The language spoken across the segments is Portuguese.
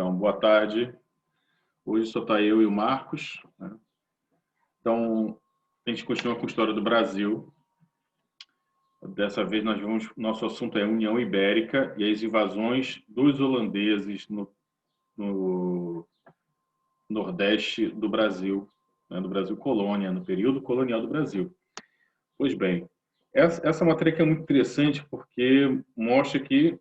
Então, boa tarde. Hoje só está eu e o Marcos, né? Então, a gente continua com a história do Brasil. Dessa vez, nosso assunto é a União Ibérica e as invasões dos holandeses no nordeste do Brasil, né? Do Brasil colônia, no período colonial do Brasil. Pois bem, essa matéria aqui é muito interessante porque mostra que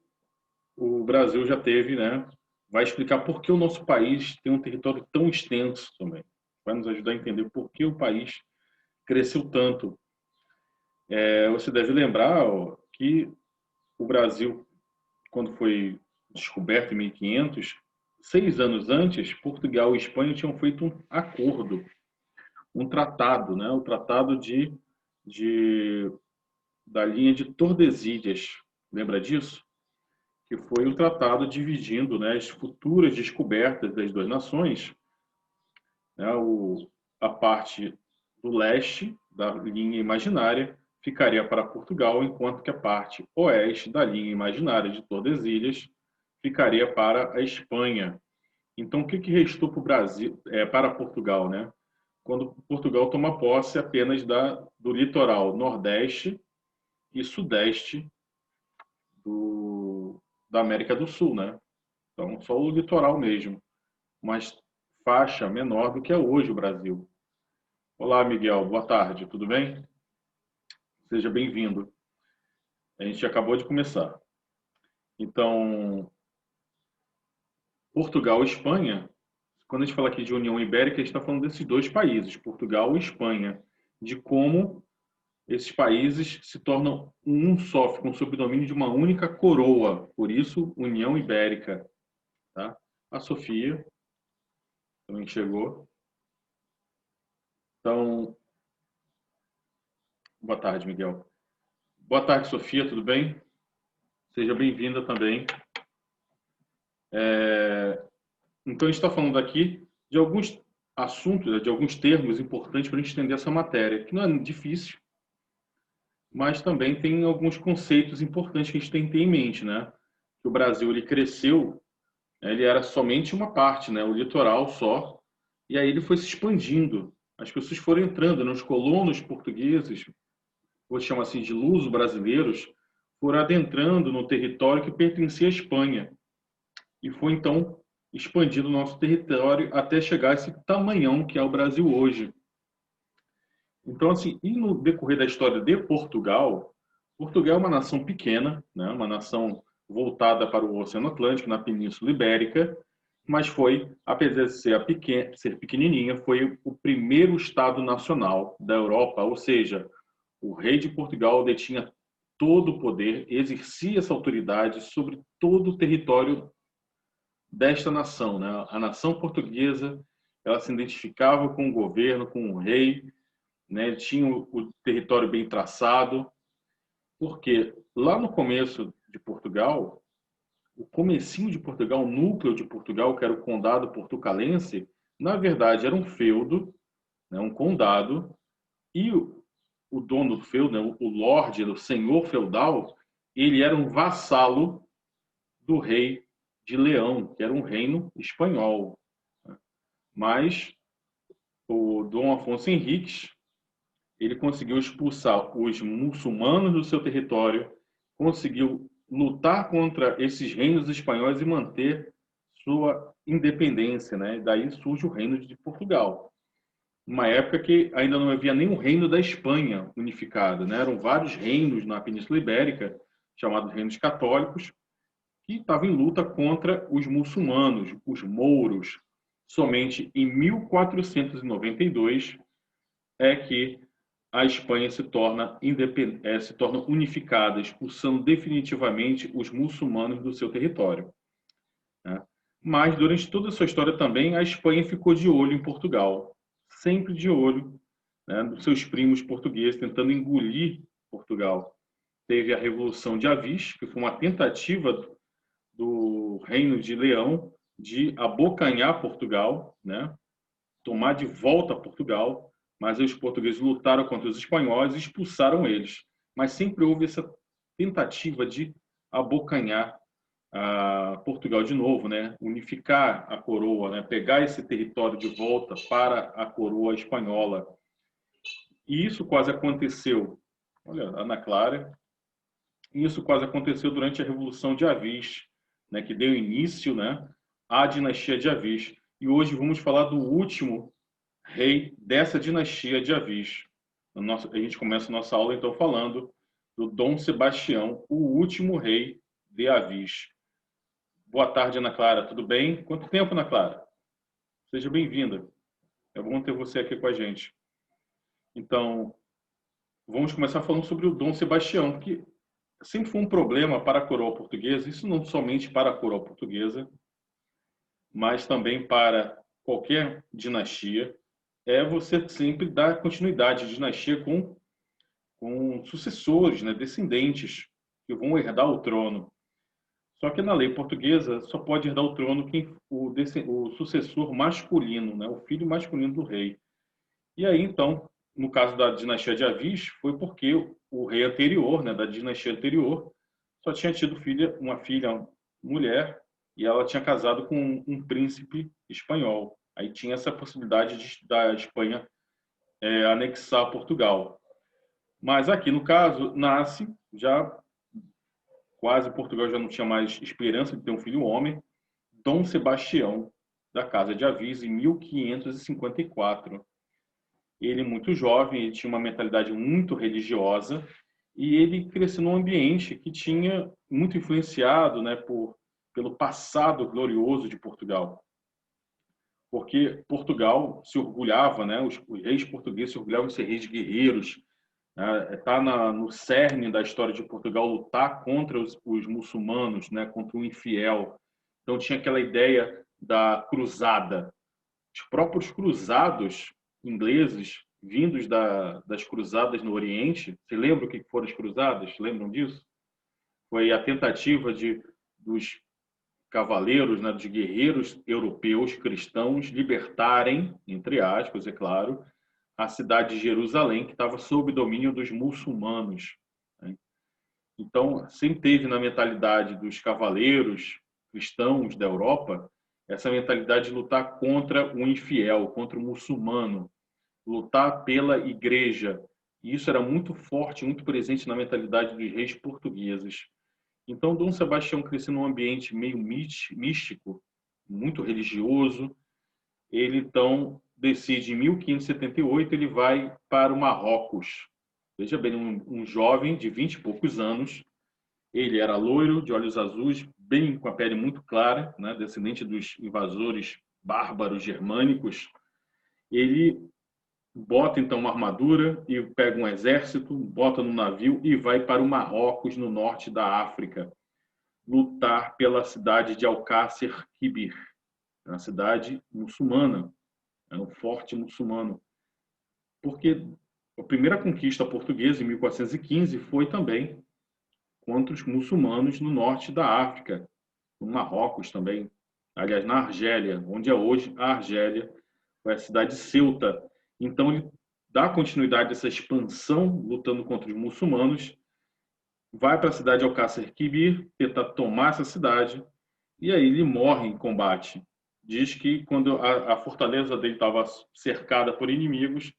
o Brasil já teve, né? Vai explicar por que o nosso país tem um território tão extenso também. Vai nos ajudar a entender por que o país cresceu tanto. Você deve lembrar que o Brasil, quando foi descoberto em 1500, 6 anos antes, Portugal e Espanha tinham feito um acordo, um tratado, né? O tratado da linha de Tordesilhas. Lembra disso? Que foi o tratado dividindo, né, as futuras descobertas das duas nações, né, a parte do leste da linha imaginária ficaria para Portugal, enquanto que a parte oeste da linha imaginária de Tordesilhas ficaria para a Espanha. Então, o que restou para o Brasil, para Portugal, né? Quando Portugal toma posse apenas do litoral nordeste e sudeste da América do Sul, né? Então, só o litoral mesmo, mas faixa menor do que é hoje o Brasil. Olá, Miguel, boa tarde, tudo bem? Seja bem-vindo. A gente acabou de começar. Então, Portugal e Espanha, quando a gente fala aqui de União Ibérica, a gente está falando desses dois países, Portugal e Espanha, de como esses países se tornam um só, ficam sob o domínio de uma única coroa, por isso, União Ibérica. Tá? A Sofia também chegou. Então, boa tarde, Miguel. Boa tarde, Sofia, tudo bem? Seja bem-vinda também. Então, a gente está falando aqui de alguns assuntos, de alguns termos importantes para a gente entender essa matéria, que não é difícil, mas também tem alguns conceitos importantes que a gente tem que ter em mente, né? Que o Brasil ele cresceu, né? Ele era somente uma parte, né? O litoral só, e aí ele foi se expandindo. As pessoas foram entrando, né? Os colonos portugueses, vou chamar assim de luso-brasileiros, foram adentrando no território que pertencia à Espanha. E foi então expandindo o nosso território até chegar a esse tamanhão que é o Brasil hoje. Então, assim, e no decorrer da história de Portugal, Portugal é uma nação pequena, né? Uma nação voltada para o Oceano Atlântico, na Península Ibérica, mas foi, apesar de ser pequenininha, foi o primeiro Estado nacional da Europa, ou seja, o rei de Portugal detinha todo o poder, exercia essa autoridade sobre todo o território desta nação, né? A nação portuguesa, ela se identificava com o governo, com o rei, né? Tinha o território bem traçado, porque lá no começo de Portugal, o comecinho de Portugal, o núcleo de Portugal, que era o condado portucalense, na verdade era um feudo, né? Um condado, e o dono do feudo, né? O lorde, o senhor feudal, ele era um vassalo do rei de Leão, que era um reino espanhol. Mas o Dom Afonso Henriques, ele conseguiu expulsar os muçulmanos do seu território, conseguiu lutar contra esses reinos espanhóis e manter sua independência, né? Daí surge o reino de Portugal. Uma época que ainda não havia nenhum reino da Espanha unificado, né? Eram vários reinos na Península Ibérica, chamados reinos católicos, que estavam em luta contra os muçulmanos, os mouros. Somente em 1492 é que a Espanha se torna unificada, expulsando definitivamente os muçulmanos do seu território, né? Mas, durante toda a sua história também, a Espanha ficou de olho em Portugal, sempre de olho, né, dos seus primos portugueses, tentando engolir Portugal. Teve a Revolução de Avis, que foi uma tentativa do Reino de Leão de abocanhar Portugal, né, tomar de volta Portugal, mas os portugueses lutaram contra os espanhóis e expulsaram eles. Mas sempre houve essa tentativa de abocanhar a Portugal de novo, né? Unificar a coroa, né? Pegar esse território de volta para a coroa espanhola. E isso quase aconteceu, olha, Ana Clara, isso quase aconteceu durante a Revolução de Avis, né? Que deu início, né? À dinastia de Avis. E hoje vamos falar do último rei dessa dinastia de Avis. A gente começa a nossa aula, então, falando do Dom Sebastião, o último rei de Avis. Boa tarde, Ana Clara. Tudo bem? Quanto tempo, Ana Clara? Seja bem-vinda. É bom ter você aqui com a gente. Então, vamos começar falando sobre o Dom Sebastião, que sempre foi um problema para a coroa portuguesa, isso não somente para a coroa portuguesa, mas também para qualquer dinastia, é você sempre dar continuidade à dinastia com sucessores, né, descendentes, que vão herdar o trono. Só que na lei portuguesa só pode herdar o trono o sucessor masculino, né, o filho masculino do rei. E aí, então, no caso da dinastia de Avis, foi porque o rei anterior, né, da dinastia anterior, só tinha tido uma filha mulher, e ela tinha casado com um príncipe espanhol. Aí tinha essa possibilidade da Espanha anexar Portugal. Mas aqui, no caso, nasce já quase Portugal já não tinha mais esperança de ter um filho homem, Dom Sebastião, da Casa de Avis, em 1554. Ele, muito jovem, ele tinha uma mentalidade muito religiosa e ele cresceu num ambiente que tinha muito influenciado, né, pelo passado glorioso de Portugal. Porque Portugal se orgulhava, né, os reis portugueses se orgulhavam de ser reis guerreiros, está no cerne da história de Portugal lutar contra os muçulmanos, né, contra o infiel. Então tinha aquela ideia da cruzada. Os próprios cruzados ingleses, vindos das cruzadas no Oriente, você lembra o que foram as cruzadas? Lembram disso? Foi a tentativa dos cavaleiros, né, dos guerreiros europeus cristãos libertarem, entre aspas, é claro, a cidade de Jerusalém, que estava sob domínio dos muçulmanos. Né? Então, sempre teve na mentalidade dos cavaleiros cristãos da Europa essa mentalidade de lutar contra o infiel, contra o muçulmano, lutar pela igreja. E isso era muito forte, muito presente na mentalidade dos reis portugueses. Então, Dom Sebastião cresceu num ambiente meio místico, muito religioso. Ele, então, decide, em 1578, ele vai para o Marrocos. Veja bem, um jovem de 20 e poucos anos, ele era loiro, de olhos azuis, bem com a pele muito clara, né, descendente dos invasores bárbaros germânicos. Ele bota, então, uma armadura e pega um exército, bota no navio e vai para o Marrocos, no norte da África, lutar pela cidade de Alcácer Quibir, uma cidade muçulmana, era um forte muçulmano. Porque a primeira conquista portuguesa, em 1415, foi também contra os muçulmanos no norte da África, no Marrocos também. Aliás, na Argélia, onde é hoje a Argélia, foi a cidade de Ceuta. Então, ele dá continuidade a essa expansão, lutando contra os muçulmanos, vai para a cidade de Alcácer Quibir, tentar tomar essa cidade, e aí ele morre em combate. Diz que quando a fortaleza dele estava cercada por inimigos,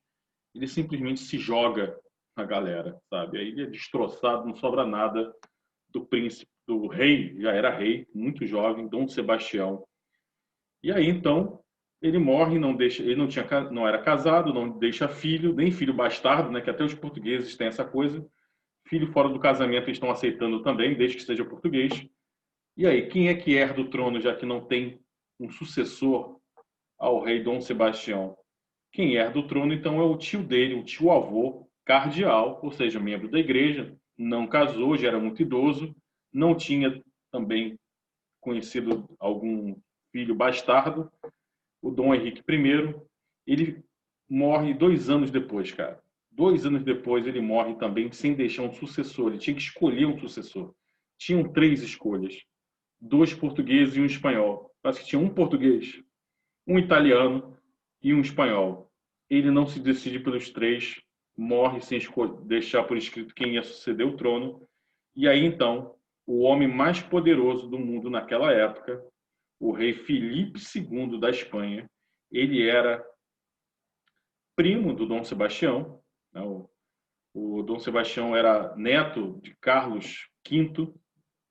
ele simplesmente se joga na galera, sabe? Aí ele é destroçado, não sobra nada do príncipe, do rei, já era rei, muito jovem, Dom Sebastião. E aí então ele morre, não deixa, ele não era casado, não deixa filho, nem filho bastardo, né? Que até os portugueses têm essa coisa. Filho fora do casamento eles estão aceitando também, desde que seja português. E aí, quem é que herda o trono, já que não tem um sucessor ao rei Dom Sebastião? Quem herda o trono, então, é o tio dele, o tio-avô, cardeal, ou seja, membro da igreja, não casou, já era muito idoso, não tinha também conhecido algum filho bastardo, o Dom Henrique I. Ele morre 2 anos depois, cara. 2 anos depois ele morre também sem deixar um sucessor. Ele tinha que escolher um sucessor. Tinham 3 escolhas: 2 portugueses e um espanhol. Parece que tinha um português, um italiano e um espanhol. Ele não se decide pelos 3, morre sem deixar por escrito quem ia suceder o trono. E aí, então, o homem mais poderoso do mundo naquela época, o rei Filipe II da Espanha. Ele era primo do Dom Sebastião, né? O Dom Sebastião era neto de Carlos V,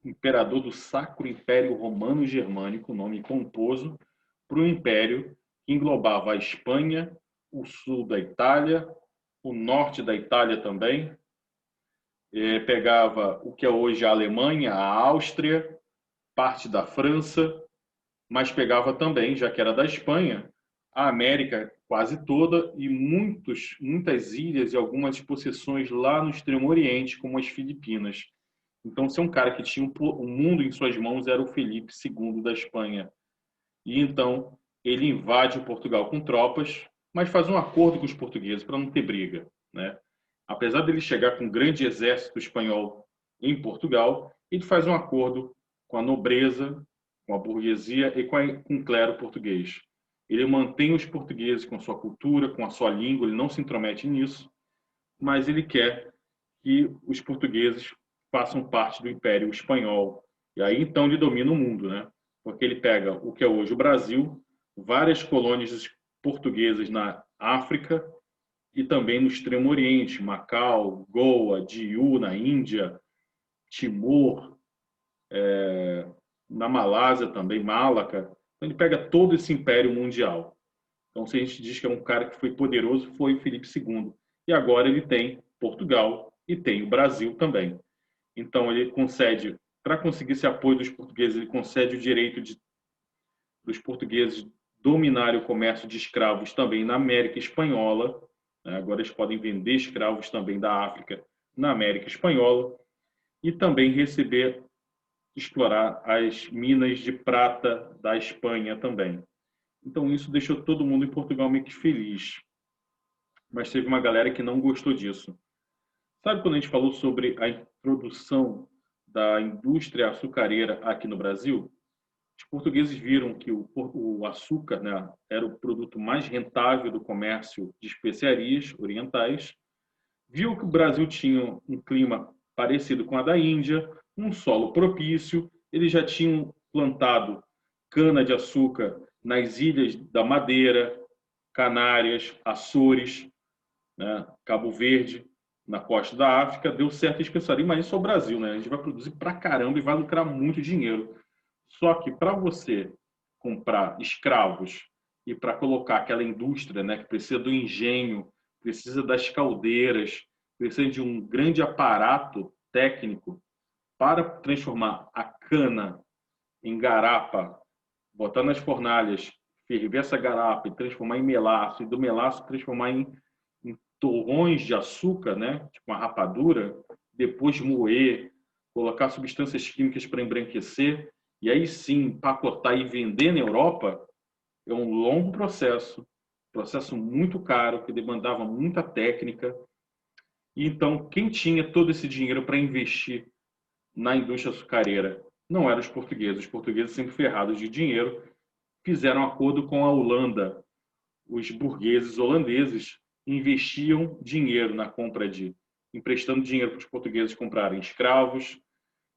imperador do Sacro Império Romano Germânico, nome pomposo, para um império que englobava a Espanha, o sul da Itália, o norte da Itália também, pegava o que é hoje a Alemanha, a Áustria, parte da França, mas pegava também, já que era da Espanha, a América quase toda e muitas ilhas e algumas possessões lá no Extremo Oriente, como as Filipinas. Então, se é um cara que tinha o mundo em suas mãos, era o Felipe II da Espanha. E então ele invade Portugal com tropas, mas faz um acordo com os portugueses para não ter briga, né? Apesar dele chegar com um grande exército espanhol em Portugal, ele faz um acordo com a nobreza, com a burguesia e com o clero português. Ele mantém os portugueses com a sua cultura, com a sua língua, ele não se intromete nisso, mas ele quer que os portugueses façam parte do Império Espanhol. E aí então ele domina o mundo, né? Porque ele pega o que é hoje o Brasil, várias colônias portuguesas na África e também no Extremo Oriente, Macau, Goa, Diu, na Índia, Timor, na Malásia também, Malaca. Então ele pega todo esse império mundial. Então, se a gente diz que é um cara que foi poderoso, foi o Filipe II. E agora ele tem Portugal e tem o Brasil também. Então, ele concede, para conseguir esse apoio dos portugueses, ele concede o direito dos portugueses dominarem o comércio de escravos também na América Espanhola. Né? Agora eles podem vender escravos também da África na América Espanhola e também receber, explorar as minas de prata da Espanha também. Então, isso deixou todo mundo em Portugal meio que feliz. Mas teve uma galera que não gostou disso. Sabe quando a gente falou sobre a introdução da indústria açucareira aqui no Brasil? Os portugueses viram que o açúcar, né, era o produto mais rentável do comércio de especiarias orientais. Viu que o Brasil tinha um clima parecido com a da Índia, um solo propício. Eles já tinham plantado cana-de-açúcar nas ilhas da Madeira, Canárias, Açores, né, Cabo Verde, na costa da África. Deu certo, eles pensaram, mas isso é o Brasil, né? A gente vai produzir pra caramba e vai lucrar muito dinheiro. Só que para você comprar escravos e para colocar aquela indústria, né, que precisa do engenho, precisa das caldeiras, precisa de um grande aparato técnico para transformar a cana em garapa, botar nas fornalhas, ferver essa garapa e transformar em melaço, e do melaço transformar em torrões de açúcar, né, tipo uma rapadura, depois moer, colocar substâncias químicas para embranquecer, e aí sim empacotar e vender na Europa, é um longo processo muito caro, que demandava muita técnica. E então, quem tinha todo esse dinheiro para investir na indústria açucareira não eram os portugueses. Os portugueses, sempre ferrados de dinheiro, fizeram acordo com a Holanda. Os burgueses holandeses investiam dinheiro na compra emprestando dinheiro para os portugueses comprarem escravos,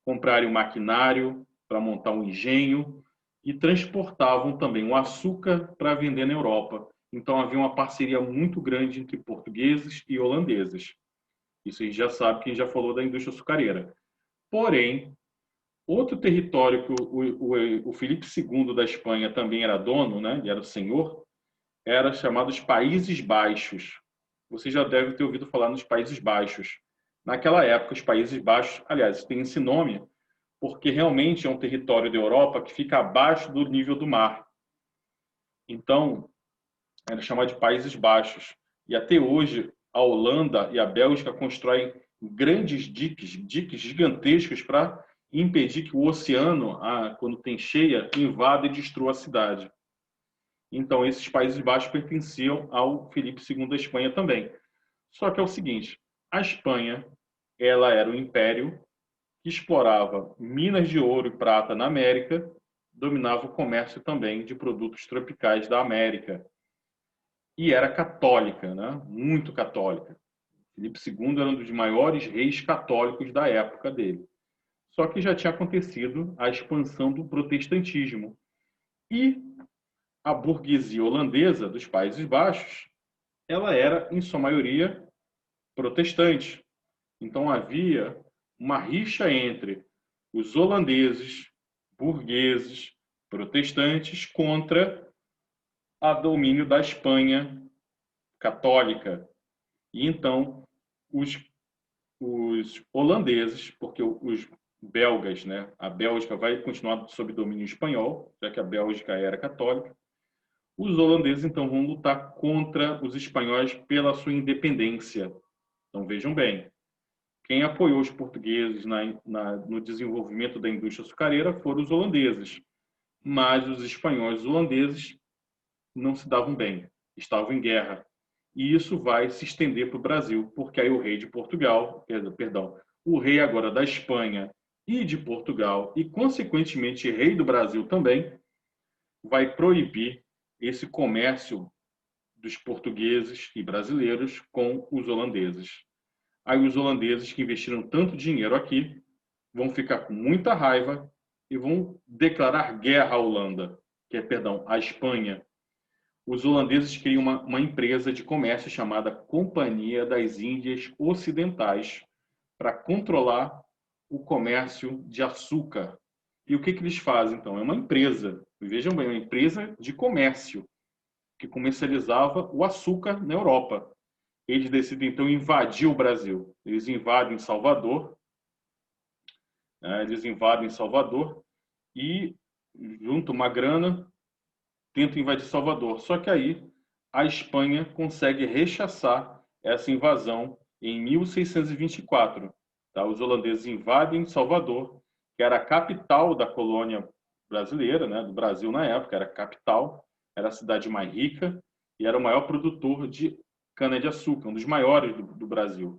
comprarem o maquinário para montar um engenho e transportavam também o açúcar para vender na Europa. Então havia uma parceria muito grande entre portugueses e holandeses. Isso a gente já sabe, quem já falou da indústria açucareira. Porém, outro território que o Filipe II da Espanha também era dono, né? Ele era o senhor, era chamado os Países Baixos. Você já deve ter ouvido falar nos Países Baixos. Naquela época, os Países Baixos, aliás, tem esse nome porque realmente é um território da Europa que fica abaixo do nível do mar. Então, era chamado de Países Baixos. E até hoje, a Holanda e a Bélgica constroem grandes diques gigantescos para impedir que o oceano, quando tem cheia, invada e destrua a cidade. Então, esses Países Baixos pertenciam ao Filipe II da Espanha também. Só que é o seguinte, a Espanha, ela era um império que explorava minas de ouro e prata na América, dominava o comércio também de produtos tropicais da América. E era católica, né? Muito católica. Filipe II era um dos maiores reis católicos da época dele. só que já tinha acontecido a expansão do protestantismo. E a burguesia holandesa dos Países Baixos, ela era, em sua maioria, protestante. Então havia uma rixa entre os holandeses, burgueses, protestantes, contra o domínio da Espanha católica. E então os holandeses, porque os belgas, né? A Bélgica vai continuar sob domínio espanhol, já que a Bélgica era católica. Os holandeses então vão lutar contra os espanhóis pela sua independência. Então vejam bem, quem apoiou os portugueses no desenvolvimento da indústria açucareira foram os holandeses, mas os espanhóis holandeses não se davam bem, estavam em guerra. E isso vai se estender para o Brasil, porque aí o rei de Portugal, perdão, o rei agora da Espanha e de Portugal, e consequentemente rei do Brasil também, vai proibir esse comércio dos portugueses e brasileiros com os holandeses. Aí os holandeses que investiram tanto dinheiro aqui vão ficar com muita raiva e vão declarar guerra à Holanda, perdão, à Espanha. Os holandeses criam uma empresa de comércio chamada Companhia das Índias Ocidentais para controlar o comércio de açúcar. E o que eles fazem, então? É uma empresa, vejam bem, uma empresa de comércio que comercializava o açúcar na Europa. Eles decidem, então, invadir o Brasil. Eles invadem Salvador, né? E, juntam uma grana, tentam invadir Salvador. Só que aí a Espanha consegue rechaçar essa invasão em 1624. Tá? Os holandeses invadem Salvador, que era a capital da colônia brasileira, né? Do Brasil na época, era a capital, era a cidade mais rica e era o maior produtor de cana-de-açúcar, um dos maiores do Brasil.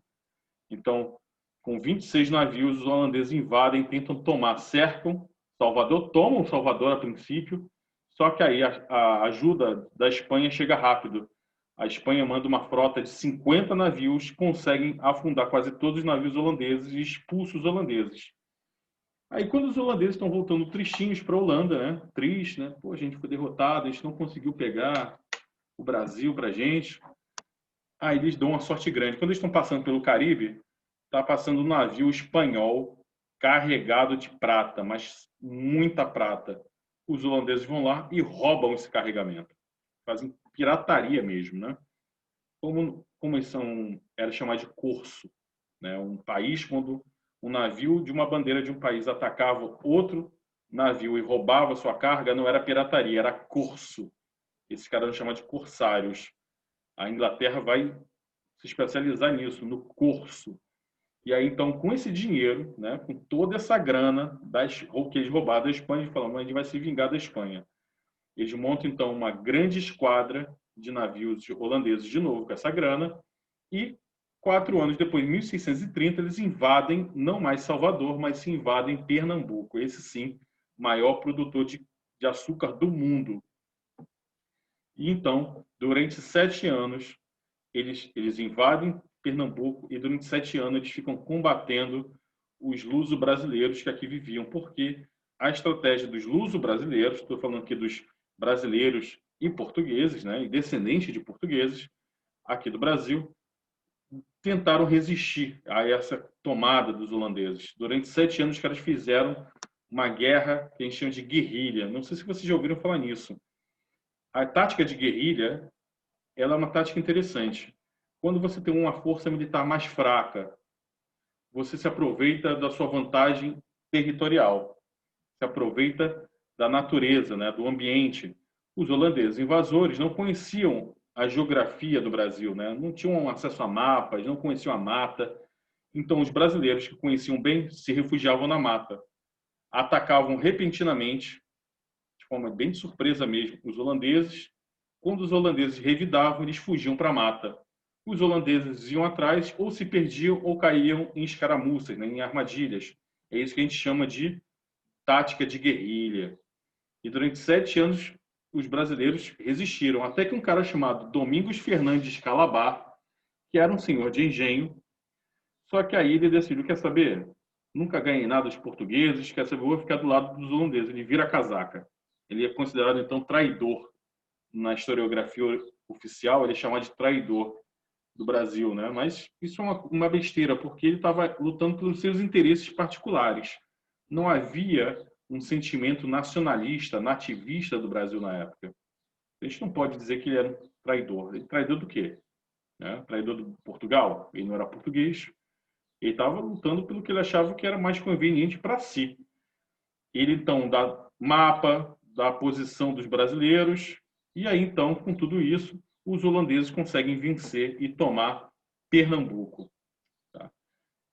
Então, com 26 navios, os holandeses invadem, tentam tomar, cercam Salvador, tomam Salvador a princípio, só que aí a ajuda da Espanha chega rápido. A Espanha manda uma frota de 50 navios, conseguem afundar quase todos os navios holandeses e expulsa os holandeses. Aí quando os holandeses estão voltando tristinhos para a Holanda, né? Triste, né? Pô, a gente foi derrotado, a gente não conseguiu pegar o Brasil para a gente. Aí eles dão uma sorte grande. Quando eles estão passando pelo Caribe, está passando um navio espanhol carregado de prata, mas muita prata. Os holandeses vão lá e roubam esse carregamento. Fazem pirataria mesmo, né? Como eles era chamado de corso, né? Um país, quando um navio de uma bandeira de um país atacava outro navio e roubava sua carga, não era pirataria, era corso. Esses caras eram chamados de corsários. A Inglaterra vai se especializar nisso, no corso. E aí, então, com esse dinheiro, né, com toda essa grana que eles roubaram da Espanha, eles falam, a gente vai se vingar da Espanha. Eles montam, então, uma grande esquadra de navios holandeses de novo com essa grana e 4 anos depois, em 1630, eles invadem não mais Salvador, mas se invadem Pernambuco. Esse sim, maior produtor de açúcar do mundo. E então, durante 7 anos, eles invadem Pernambuco e durante 7 anos eles ficam combatendo os luso-brasileiros que aqui viviam, porque a estratégia dos luso-brasileiros, estou falando aqui dos brasileiros e portugueses, né, e descendentes de portugueses aqui do Brasil, tentaram resistir a essa tomada dos holandeses. Durante 7 anos, os caras fizeram uma guerra que a gente chama de guerrilha. Não sei se vocês já ouviram falar nisso. A tática de guerrilha, ela é uma tática interessante. Quando você tem uma força militar mais fraca, você se aproveita da sua vantagem territorial, se aproveita da natureza, né, do ambiente. Os holandeses invasores não conheciam a geografia do Brasil, né? Não tinham acesso a mapas, não conheciam a mata. Então, os brasileiros que conheciam bem se refugiavam na mata, atacavam repentinamente, de forma bem de surpresa mesmo, os holandeses. Quando os holandeses revidavam, eles fugiam para a mata. Os holandeses iam atrás, ou se perdiam, ou caíam em escaramuças, né, em armadilhas. É isso que a gente chama de tática de guerrilha. E durante 7 anos, os brasileiros resistiram, até que um cara chamado Domingos Fernandes Calabar, que era um senhor de engenho, só que aí ele decidiu, quer saber? nunca ganhei nada dos portugueses, quer saber, vou ficar do lado dos holandeses. Ele vira a casaca. Ele é considerado, então, traidor. Na historiografia oficial, ele é chamado de traidor do Brasil, né? Mas isso é uma besteira, porque ele estava lutando pelos seus interesses particulares. Não havia um sentimento nacionalista, nativista do Brasil na época. A gente não pode dizer que ele era um traidor. Ele traidor do quê? Né? Traidor do Portugal? Ele não era português. Ele estava lutando pelo que ele achava que era mais conveniente para si. Ele, então, dá mapa da posição dos brasileiros, e aí, então, com tudo isso, os holandeses conseguem vencer e tomar Pernambuco. Tá?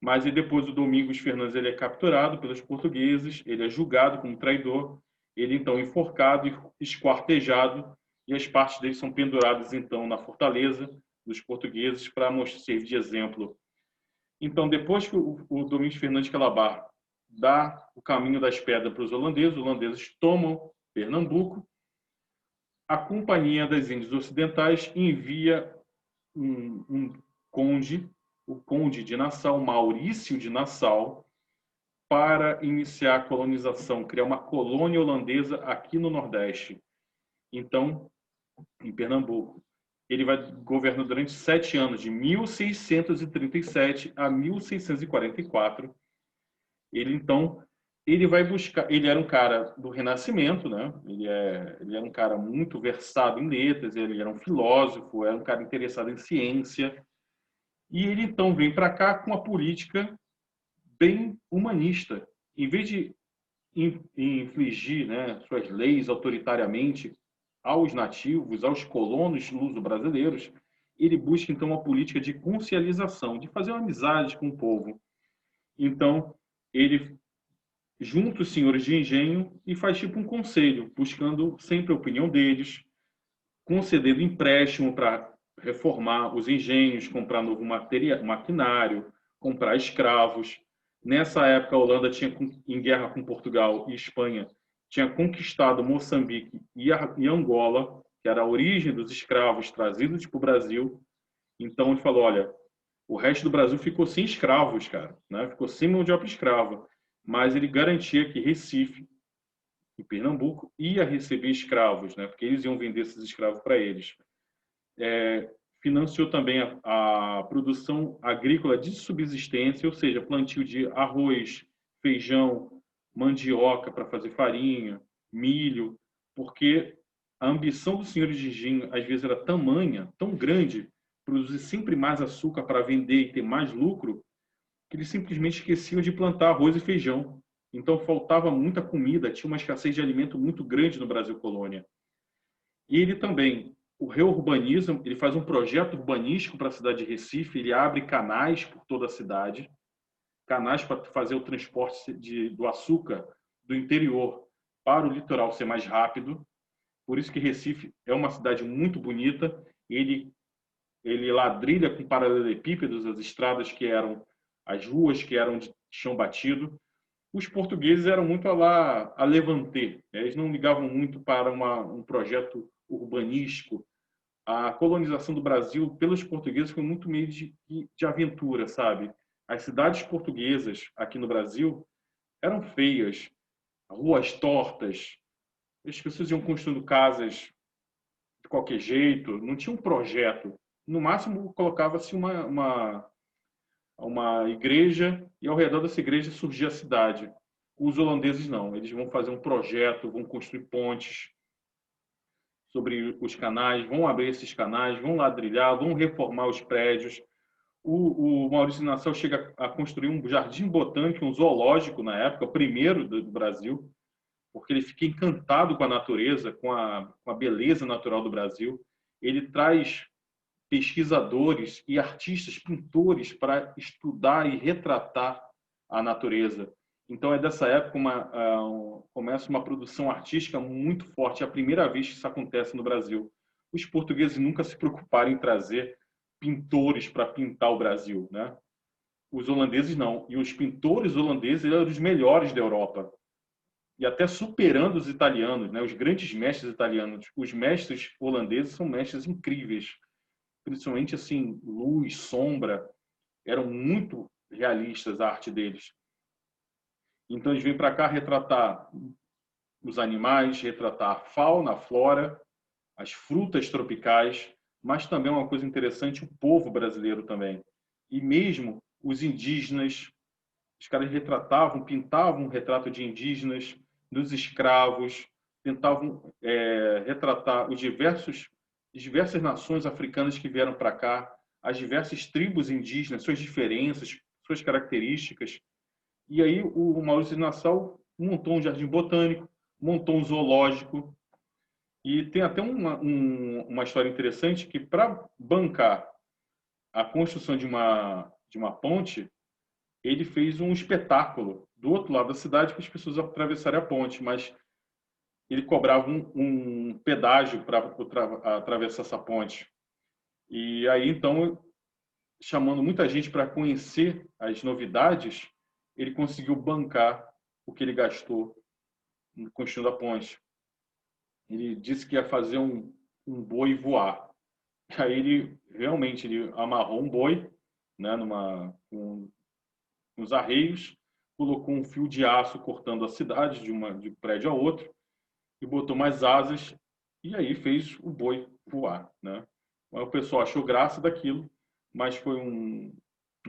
Mas e depois o Domingos Fernandes ele é capturado pelos portugueses, ele é julgado como traidor, ele, então, é enforcado e esquartejado, e as partes dele são penduradas, então, na fortaleza dos portugueses para servir de exemplo. Então, depois que o Domingos Fernandes de Calabar dá o caminho das pedras para os holandeses tomam Pernambuco, a Companhia das Índias Ocidentais envia um conde, o conde de Nassau, Maurício de Nassau, para iniciar a colonização, criar uma colônia holandesa aqui no Nordeste. Então, em Pernambuco. Ele vai governar durante 7 anos, de 1637 a 1644. Ele vai buscar. Ele era um cara do Renascimento, né? Ele era um cara muito versado em letras, ele era um filósofo, era um cara interessado em ciência. E ele então vem para cá com uma política bem humanista. Em vez de infligir, né, suas leis autoritariamente aos nativos, aos colonos luso-brasileiros, ele busca então uma política de conciliação, de fazer uma amizade com o povo. Então, ele junta os senhores de engenho e faz tipo um conselho, buscando sempre a opinião deles, concedendo empréstimo para reformar os engenhos, comprar novo maquinário, comprar escravos. Nessa época, a Holanda tinha, em guerra com Portugal e Espanha, tinha conquistado Moçambique e Angola, que era a origem dos escravos trazidos para o Brasil. Então, ele falou, olha, o resto do Brasil ficou sem escravos, cara, né? Ficou sem mão de obra escrava. Mas ele garantia que Recife, em Pernambuco, ia receber escravos, né? Porque eles iam vender esses escravos para eles. Financiou também a produção agrícola de subsistência, ou seja, plantio de arroz, feijão, mandioca para fazer farinha, milho, porque a ambição dos senhores de engenho às vezes era tamanha, tão grande, produzir sempre mais açúcar para vender e ter mais lucro, que eles simplesmente esqueciam de plantar arroz e feijão. Então faltava muita comida, tinha uma escassez de alimento muito grande no Brasil colônia. E ele também, o reurbaniza, ele faz um projeto urbanístico para a cidade de Recife, ele abre canais por toda a cidade, canais para fazer o transporte do açúcar do interior para o litoral ser mais rápido. Por isso que Recife é uma cidade muito bonita. Ele ladrilha com paralelepípedos as estradas que eram, as ruas que eram de chão batido. Os portugueses eram muito a Levante, eles não ligavam muito para um projeto urbanístico. A colonização do Brasil pelos portugueses foi muito meio de aventura, sabe? As cidades portuguesas aqui no Brasil eram feias, ruas tortas, as pessoas iam construindo casas de qualquer jeito, não tinha um projeto. No máximo, colocava-se uma igreja e ao redor dessa igreja surgia a cidade. Os holandeses não, eles vão fazer um projeto, vão construir pontes sobre os canais, vão abrir esses canais, vão ladrilhar, vão reformar os prédios. O Maurício Nassau chega a construir um jardim botânico, um zoológico na época, o primeiro do Brasil, porque ele fica encantado com a natureza, com a beleza natural do Brasil. Ele traz pesquisadores e artistas, pintores, para estudar e retratar a natureza. Então, é dessa época começa uma produção artística muito forte. É a primeira vez que isso acontece no Brasil. Os portugueses nunca se preocuparam em trazer pintores para pintar o Brasil, né? Os holandeses não. E os pintores holandeses eram os melhores da Europa. E até superando os italianos, né? Os grandes mestres italianos. Os mestres holandeses são mestres incríveis. Principalmente assim, luz, sombra. Eram muito realistas a arte deles. Então, eles vêm para cá retratar os animais, retratar a fauna, a flora, as frutas tropicais, mas também uma coisa interessante, o povo brasileiro também. E mesmo os indígenas, os caras retratavam, pintavam um retrato de indígenas, dos escravos, tentavam retratar as diversas nações africanas que vieram para cá, as diversas tribos indígenas, suas diferenças, suas características. E aí o Maurício de Nassau montou um jardim botânico, montou um zoológico, e tem até uma história interessante que, para bancar a construção de uma ponte, ele fez um espetáculo do outro lado da cidade para as pessoas atravessarem a ponte, mas ele cobrava um pedágio para atravessar essa ponte. E aí, então, chamando muita gente para conhecer as novidades, ele conseguiu bancar o que ele gastou construindo a ponte. Ele disse que ia fazer um boi voar. Aí ele realmente ele amarrou um boi, né, uns arreios, colocou um fio de aço cortando a cidade de um prédio a outro e botou mais asas e aí fez o boi voar, né? O pessoal achou graça daquilo, mas foi um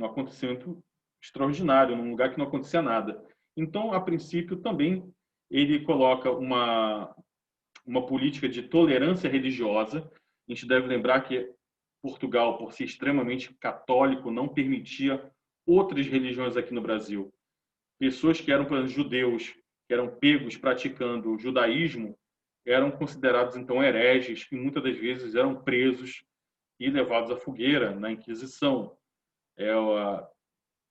acontecimento extraordinário, num lugar que não acontecia nada. Então, a princípio, também ele coloca uma política de tolerância religiosa. A gente deve lembrar que Portugal, por ser extremamente católico, não permitia outras religiões aqui no Brasil. Pessoas que eram, por exemplo, judeus, que eram pegos praticando o judaísmo, eram considerados, então, hereges e muitas das vezes eram presos e levados à fogueira na Inquisição.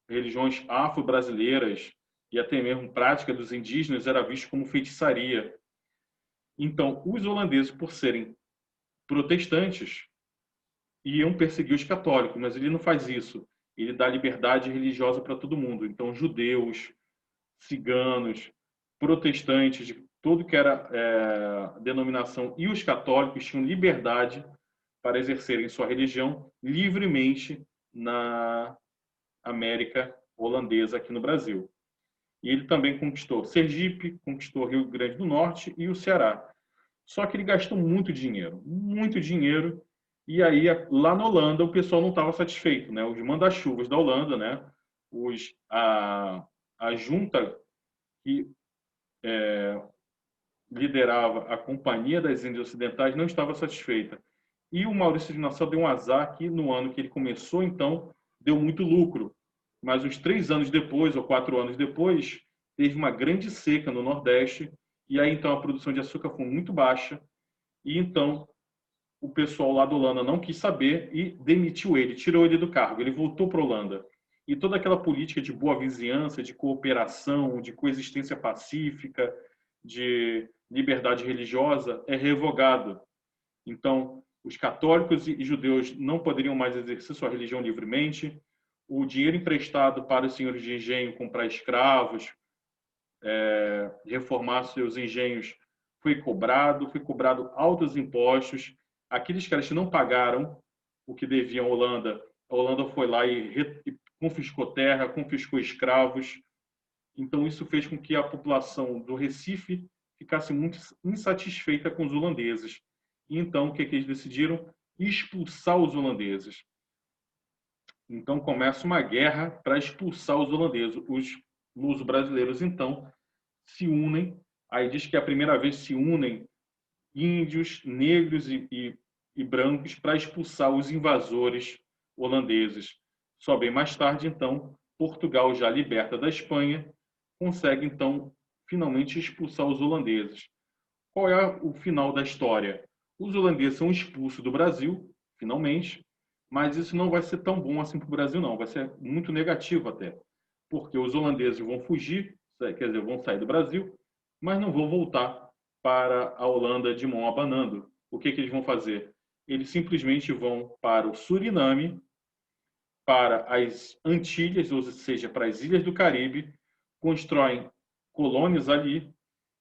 Religiões afro-brasileiras e até mesmo prática dos indígenas era visto como feitiçaria. Então, os holandeses, por serem protestantes, iam perseguir os católicos, mas ele não faz isso. Ele dá liberdade religiosa para todo mundo. Então, judeus, ciganos, protestantes, de tudo que era denominação, e os católicos tinham liberdade para exercerem sua religião livremente na América holandesa, aqui no Brasil. E ele também conquistou Sergipe, conquistou Rio Grande do Norte e o Ceará. Só que ele gastou muito dinheiro. E aí, lá na Holanda, o pessoal não estava satisfeito, né? Os manda-chuvas da Holanda, né? A junta que liderava a Companhia das Índias Ocidentais não estava satisfeita. E o Maurício de Nassau deu um azar que, no ano que ele começou, então, deu muito lucro. Mas uns 3 anos depois, ou 4 anos depois, teve uma grande seca no Nordeste, e aí, então, a produção de açúcar foi muito baixa, e então o pessoal lá da Holanda não quis saber e demitiu ele, tirou ele do cargo, ele voltou para a Holanda. E toda aquela política de boa vizinhança, de cooperação, de coexistência pacífica, de liberdade religiosa é revogado. Então, os católicos e judeus não poderiam mais exercer sua religião livremente. O dinheiro emprestado para os senhores de engenho comprar escravos, reformar seus engenhos, foi cobrado altos impostos. Aqueles caras que não pagaram o que deviam à Holanda, a Holanda foi lá e confiscou terra, confiscou escravos. Então, isso fez com que a população do Recife ficasse muito insatisfeita com os holandeses. E então, o que eles decidiram? Expulsar os holandeses. Então, começa uma guerra para expulsar os holandeses. Os luso-brasileiros, então, se unem. Aí diz que é a primeira vez se unem índios, negros e brancos para expulsar os invasores holandeses. Só bem mais tarde, então, Portugal, já liberta da Espanha, consegue, então, finalmente expulsar os holandeses. Qual é o final da história? Os holandeses são expulsos do Brasil, finalmente, mas isso não vai ser tão bom assim para o Brasil, não. Vai ser muito negativo até, porque os holandeses vão fugir, quer dizer, vão sair do Brasil, mas não vão voltar para a Holanda de mão abanando. O que eles vão fazer? Eles simplesmente vão para o Suriname, para as Antilhas, ou seja, para as Ilhas do Caribe, constroem colônias ali,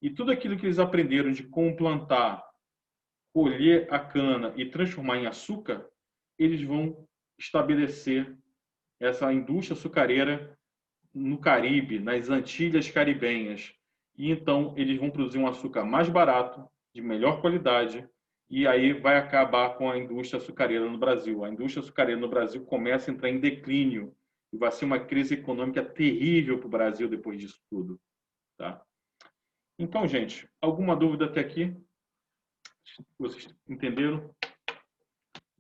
e tudo aquilo que eles aprenderam de como plantar, colher a cana e transformar em açúcar, eles vão estabelecer essa indústria açucareira no Caribe, nas Antilhas caribenhas. E então eles vão produzir um açúcar mais barato, de melhor qualidade, e aí vai acabar com a indústria açucareira no Brasil. A indústria açucareira no Brasil começa a entrar em declínio e vai ser uma crise econômica terrível para o Brasil depois disso tudo. Tá? Então, gente, alguma dúvida até aqui? Vocês entenderam?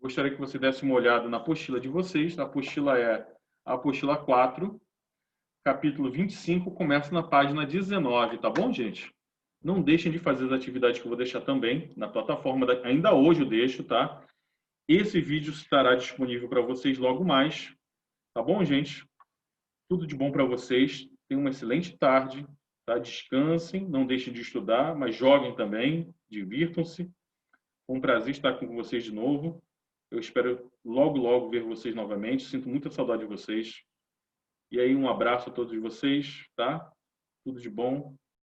Gostaria que você desse uma olhada na apostila de vocês. A apostila é a apostila 4, capítulo 25, começa na página 19, tá bom, gente? Não deixem de fazer as atividades que eu vou deixar também na plataforma. Ainda hoje eu deixo, tá? Esse vídeo estará disponível para vocês logo mais. Tá bom, gente? Tudo de bom para vocês. Tenham uma excelente tarde. Tá? Descansem, não deixem de estudar, mas joguem também, divirtam-se. Foi um prazer estar com vocês de novo. Eu espero logo, logo ver vocês novamente. Sinto muita saudade de vocês. E aí, um abraço a todos vocês, tá? Tudo de bom.